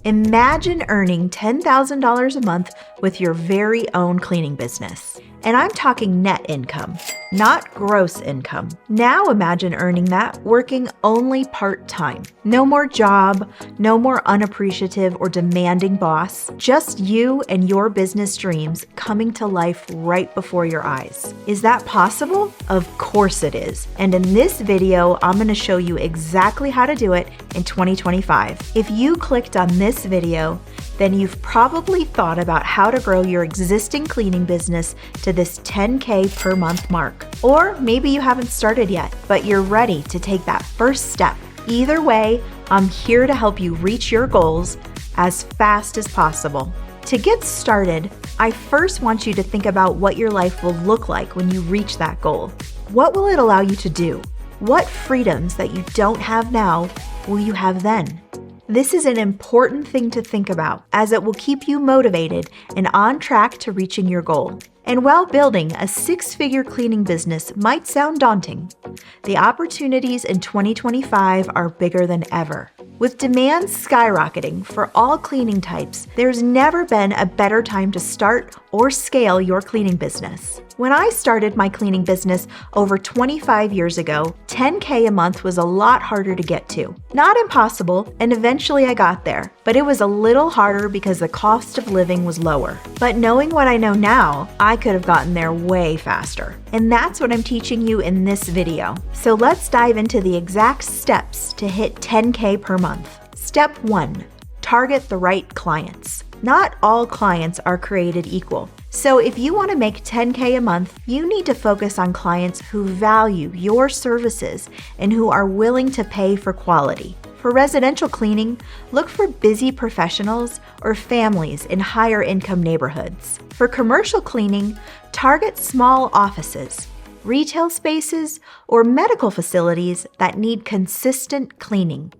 Imagine earning $10,000 a month with your very own cleaning business. And I'm talking net income, not gross income. Now imagine earning that working only part-time. No more job, no more unappreciative or demanding boss, just you and your business dreams coming to life right before your eyes. Is that possible? Of course it is. And in this video, I'm going to show you exactly how to do it in 2025. If you clicked on this video, then you've probably thought about how to grow your existing cleaning business to this $10K per month mark. Or maybe you haven't started yet, but you're ready to take that first step. Either way, I'm here to help you reach your goals as fast as possible. To get started, I first want you to think about what your life will look like when you reach that goal. What will it allow you to do? What freedoms that you don't have now will you have then? This is an important thing to think about, as it will keep you motivated and on track to reaching your goal. And while building a six-figure cleaning business might sound daunting, the opportunities in 2025 are bigger than ever. With demand skyrocketing for all cleaning types, there's never been a better time to start or scale your cleaning business. When I started my cleaning business over 25 years ago, $10K a month was a lot harder to get to. Not impossible, and eventually I got there, but it was a little harder because the cost of living was lower. But knowing what I know now, I could have gotten there way faster. And that's what I'm teaching you in this video. So let's dive into the exact steps to hit $10K per month. Step 1, target the right clients. Not all clients are created equal. So if you want to make $10K a month, you need to focus on clients who value your services and who are willing to pay for quality. For residential cleaning, look for busy professionals or families in higher income neighborhoods. For commercial cleaning, target small offices, retail spaces, or medical facilities that need consistent cleaning.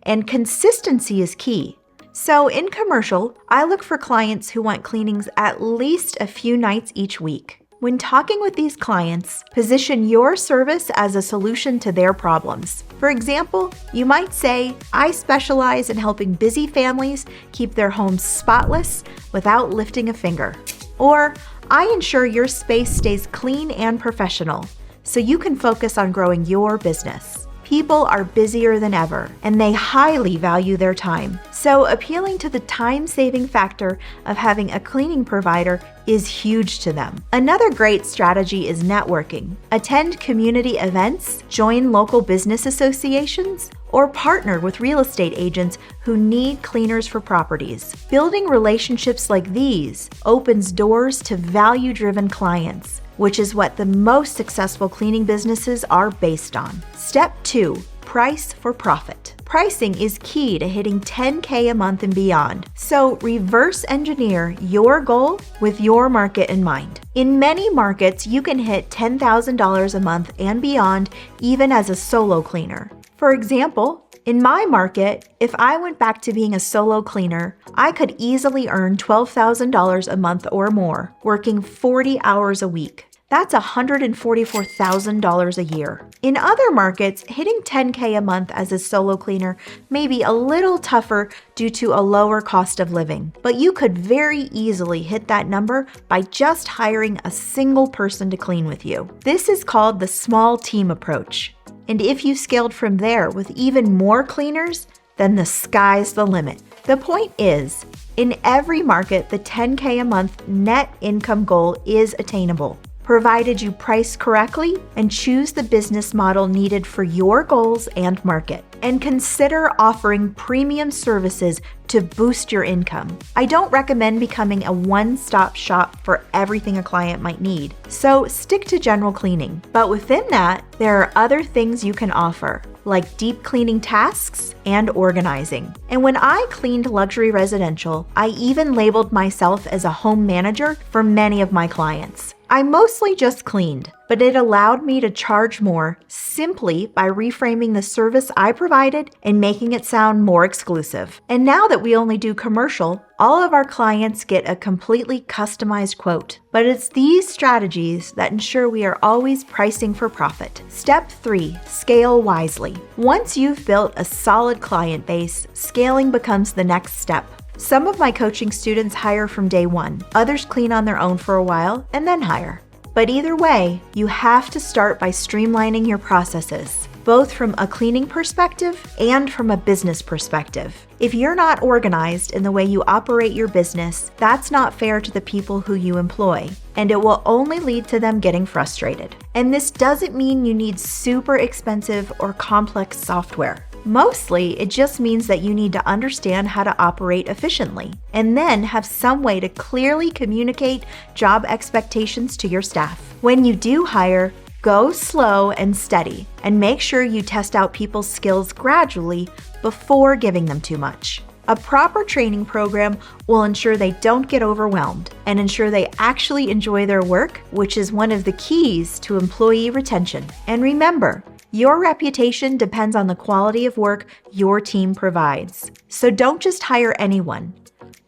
And consistency is key. So in commercial, I look for clients who want cleanings at least a few nights each week. When talking with these clients, position your service as a solution to their problems. For example, you might say, I specialize in helping busy families keep their homes spotless without lifting a finger. Or, I ensure your space stays clean and professional, so you can focus on growing your business. People are busier than ever, and they highly value their time. So appealing to the time-saving factor of having a cleaning provider is huge to them. Another great strategy is networking. Attend community events, join local business associations, or partner with real estate agents who need cleaners for properties. Building relationships like these opens doors to value-driven clients, which is what the most successful cleaning businesses are based on. Step 2, price for profit. Pricing is key to hitting $10K a month and beyond. So reverse engineer your goal with your market in mind. In many markets, you can hit $10,000 a month and beyond even as a solo cleaner. For example, in my market, if I went back to being a solo cleaner, I could easily earn $12,000 a month or more, working 40 hours a week. That's $144,000 a year. In other markets, hitting $10K a month as a solo cleaner may be a little tougher due to a lower cost of living, but you could very easily hit that number by just hiring a single person to clean with you. This is called the small team approach. And if you scaled from there with even more cleaners, then the sky's the limit. The point is, in every market, the $10K a month net income goal is attainable, provided you price correctly and choose the business model needed for your goals and market. And consider offering premium services to boost your income. I don't recommend becoming a one-stop shop for everything a client might need, so stick to general cleaning. But within that, there are other things you can offer, like deep cleaning tasks and organizing. And when I cleaned luxury residential, I even labeled myself as a home manager for many of my clients. I mostly just cleaned, but it allowed me to charge more simply by reframing the service I provided and making it sound more exclusive. And now that we only do commercial, all of our clients get a completely customized quote. But it's these strategies that ensure we are always pricing for profit. Step 3, scale wisely. Once you've built a solid client base, scaling becomes the next step. Some of my coaching students hire from day one. Others clean on their own for a while and then hire. But either way, you have to start by streamlining your processes, both from a cleaning perspective and from a business perspective. If you're not organized in the way you operate your business, that's not fair to the people who you employ, and it will only lead to them getting frustrated. And this doesn't mean you need super expensive or complex software. Mostly, it just means that you need to understand how to operate efficiently and then have some way to clearly communicate job expectations to your staff. When you do hire, go slow and steady and make sure you test out people's skills gradually before giving them too much. A proper training program will ensure they don't get overwhelmed and ensure they actually enjoy their work, which is one of the keys to employee retention. And remember, your reputation depends on the quality of work your team provides. So don't just hire anyone.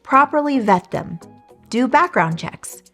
Properly vet them, do background checks,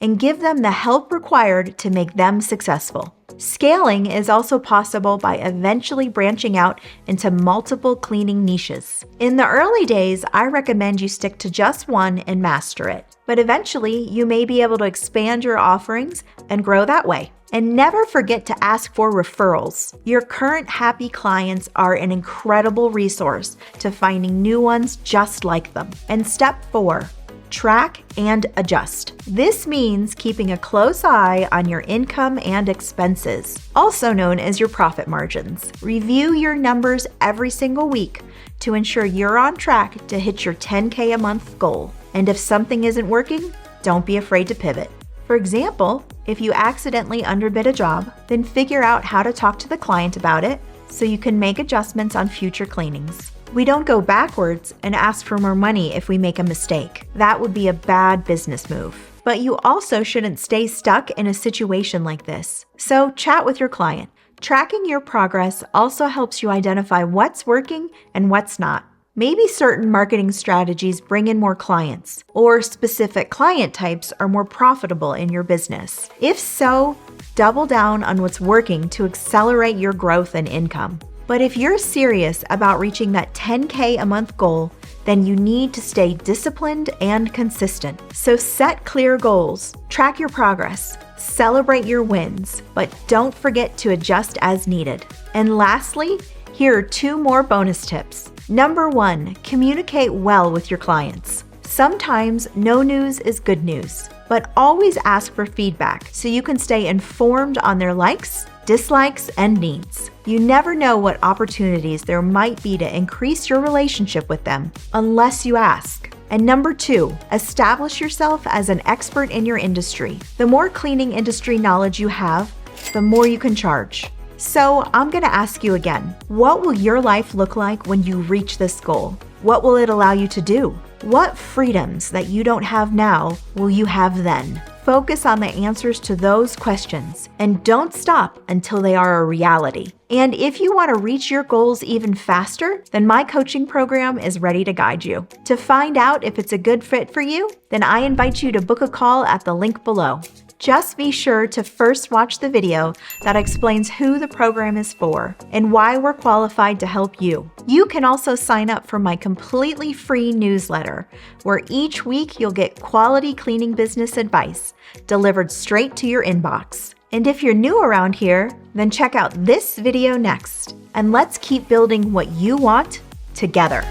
and give them the help required to make them successful. Scaling is also possible by eventually branching out into multiple cleaning niches. In the early days, I recommend you stick to just one and master it. But eventually, you may be able to expand your offerings and grow that way. And never forget to ask for referrals. Your current happy clients are an incredible resource to finding new ones just like them. And step 4, track and adjust. This means keeping a close eye on your income and expenses, also known as your profit margins. Review your numbers every single week to ensure you're on track to hit your $10K a month goal. And if something isn't working, don't be afraid to pivot. For example, if you accidentally underbid a job, then figure out how to talk to the client about it so you can make adjustments on future cleanings. We don't go backwards and ask for more money if we make a mistake. That would be a bad business move. But you also shouldn't stay stuck in a situation like this. So chat with your client. Tracking your progress also helps you identify what's working and what's not. Maybe certain marketing strategies bring in more clients, or specific client types are more profitable in your business. If so, double down on what's working to accelerate your growth and income. But if you're serious about reaching that $10K a month goal, then you need to stay disciplined and consistent. So set clear goals, track your progress, celebrate your wins, but don't forget to adjust as needed. And lastly, here are 2 more bonus tips. Number 1, communicate well with your clients. Sometimes no news is good news, but always ask for feedback so you can stay informed on their likes, dislikes, and needs. You never know what opportunities there might be to increase your relationship with them unless you ask. And number 2, establish yourself as an expert in your industry. The more cleaning industry knowledge you have, the more you can charge. So I'm going to ask you again, what will your life look like when you reach this goal? What will it allow you to do? What freedoms that you don't have now will you have then? Focus on the answers to those questions and don't stop until they are a reality. And if you want to reach your goals even faster, then my coaching program is ready to guide you. To find out if it's a good fit for you, then I invite you to book a call at the link below. Just be sure to first watch the video that explains who the program is for and why we're qualified to help you. You can also sign up for my completely free newsletter, where each week you'll get quality cleaning business advice delivered straight to your inbox. And if you're new around here, then check out this video next, and let's keep building what you want together.